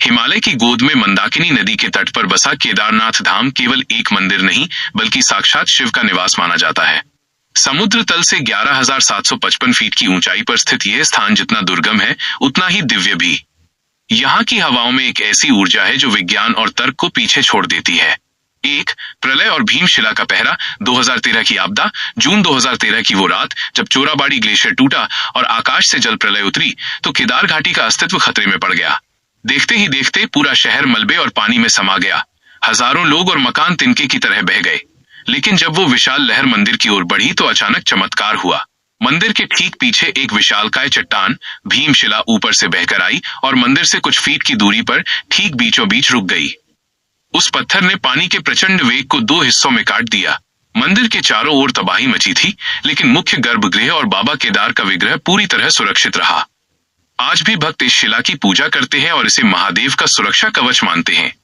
हिमालय की गोद में मंदाकिनी नदी के तट पर बसा केदारनाथ धाम केवल एक मंदिर नहीं, बल्कि साक्षात शिव का निवास माना जाता है। समुद्र तल से 11,755 फीट की ऊंचाई पर स्थित यह स्थान जितना दुर्गम है, उतना ही दिव्य भी। यहाँ की हवाओं में एक ऐसी ऊर्जा है जो विज्ञान और तर्क को पीछे छोड़ देती है। एक, प्रलय और भीमशिला का पहरा। 2013 की आपदा, जून 2013 की वो रात जब चोराबाड़ी ग्लेशियर टूटा और आकाश से जल प्रलय उतरी, तो केदार घाटी का अस्तित्व खतरे में पड़ गया। देखते ही देखते पूरा शहर मलबे और पानी में समा गया। हजारों लोग और मकान तिनके की तरह बह गए। लेकिन जब वो विशाल लहर मंदिर की ओर बढ़ी तो अचानक चमत्कार हुआ। मंदिर के ठीक पीछे एक विशालकाय चट्टान भीमशिला ऊपर से बहकर आई और मंदिर से कुछ फीट की दूरी पर ठीक बीचों बीच रुक गई। उस पत्थर ने पानी के प्रचंड वेग को दो हिस्सों में काट दिया। मंदिर के चारों ओर तबाही मची थी, लेकिन मुख्य गर्भगृह और बाबा केदार का विग्रह पूरी तरह सुरक्षित रहा। आज भी भक्त इस शिला की पूजा करते हैं और इसे महादेव का सुरक्षा कवच मानते हैं।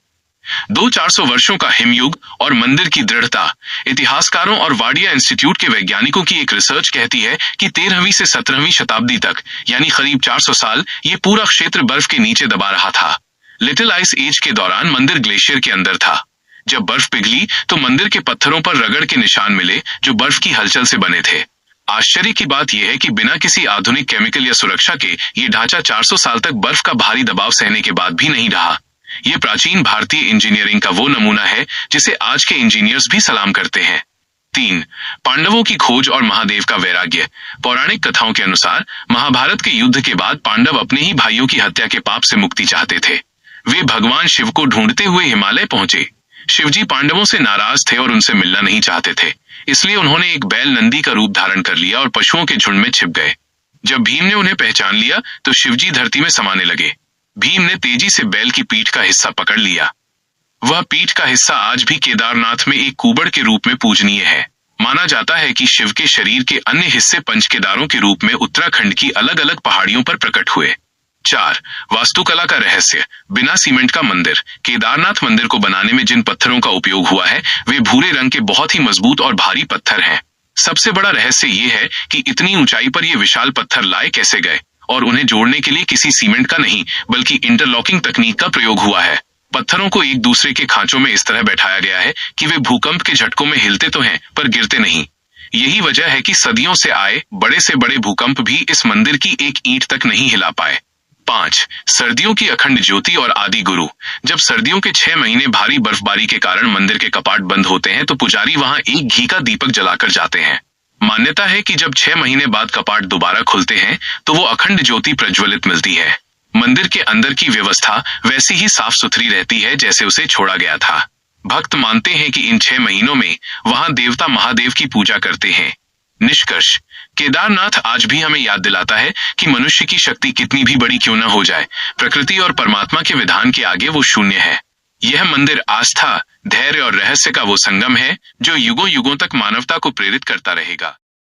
200-400 वर्षों का हिमयुग और मंदिर की दृढ़ता। इतिहासकारों और वाडिया इंस्टीट्यूट के वैज्ञानिकों की एक रिसर्च कहती है कि 13वीं से 17वीं शताब्दी तक, यानी करीब 400 साल, ये पूरा क्षेत्र बर्फ के नीचे दबा रहा था। लिटिल आइस एज के दौरान मंदिर ग्लेशियर के अंदर था। जब बर्फ पिघली तो मंदिर के पत्थरों पर रगड़ के निशान मिले जो बर्फ की हलचल से बने थे। आश्चर्य की बात यह है कि बिना किसी आधुनिक केमिकल या सुरक्षा के ये ढांचा 400 साल तक बर्फ का भारी दबाव सहने के बाद भी नहीं रहा। ये प्राचीन भारतीय इंजीनियरिंग का वो नमूना है जिसे आज के इंजीनियर्स भी सलाम करते हैं। 3, पांडवों की खोज और महादेव का वैराग्य। पौराणिक कथाओं के अनुसार महाभारत के युद्ध के बाद पांडव अपने ही भाइयों की हत्या के पाप से मुक्ति चाहते थे। वे भगवान शिव को ढूंढते हुए हिमालय पहुंचे। शिवजी पांडवों से नाराज थे और उनसे मिलना नहीं चाहते थे, इसलिए उन्होंने एक बैल नंदी का रूप धारण कर लिया और पशुओं के झुंड में छिप गए। जब भीम ने उन्हें पहचान लिया तो शिवजी धरती में समाने लगे। भीम ने तेजी से बैल की पीठ का हिस्सा पकड़ लिया। वह पीठ का हिस्सा आज भी केदारनाथ में एक कुबड़ के रूप में पूजनीय है। माना जाता है कि शिव के शरीर के अन्य हिस्से पंच केदारों के रूप में उत्तराखंड की अलग अलग पहाड़ियों पर प्रकट हुए। 4, वास्तुकला का रहस्य। बिना सीमेंट का मंदिर। केदारनाथ मंदिर को बनाने में जिन पत्थरों का उपयोग हुआ है वे भूरे रंग के बहुत ही मजबूत और भारी पत्थर हैं। सबसे बड़ा रहस्य ये है कि इतनी ऊंचाई पर ये विशाल पत्थर लाए कैसे गए, और उन्हें जोड़ने के लिए किसी सीमेंट का नहीं बल्कि इंटरलॉकिंग तकनीक का प्रयोग हुआ है। पत्थरों को एक दूसरे के खांचों में इस तरह बैठाया गया है कि वे भूकंप के झटकों में हिलते तो हैं पर गिरते नहीं। यही वजह है कि सदियों से आए बड़े से बड़े भूकंप भी इस मंदिर की एक ईंट तक नहीं हिला पाए। 5, सर्दियों की अखंड ज्योति और आदि गुरु। जब सर्दियों के 6 महीने भारी बर्फबारी के कारण मंदिर के कपाट बंद होते हैं तो पुजारी वहां एक घी का दीपक जलाकर जाते हैं। मान्यता है कि जब 6 महीने बाद कपाट दोबारा खुलते हैं तो वो अखंड ज्योति प्रज्वलित मिलती है। मंदिर के अंदर की व्यवस्था वैसी ही साफ सुथरी रहती है जैसे उसे छोड़ा गया था। भक्त मानते हैं कि इन 6 महीनों में वहां देवता महादेव की पूजा करते हैं। निष्कर्ष, केदारनाथ आज भी हमें याद दिलाता है कि मनुष्य की शक्ति कितनी भी बड़ी क्यों न हो जाए, प्रकृति और परमात्मा के विधान के आगे वो शून्य है। यह मंदिर आस्था, धैर्य और रहस्य का वो संगम है जो युगों युगों तक मानवता को प्रेरित करता रहेगा।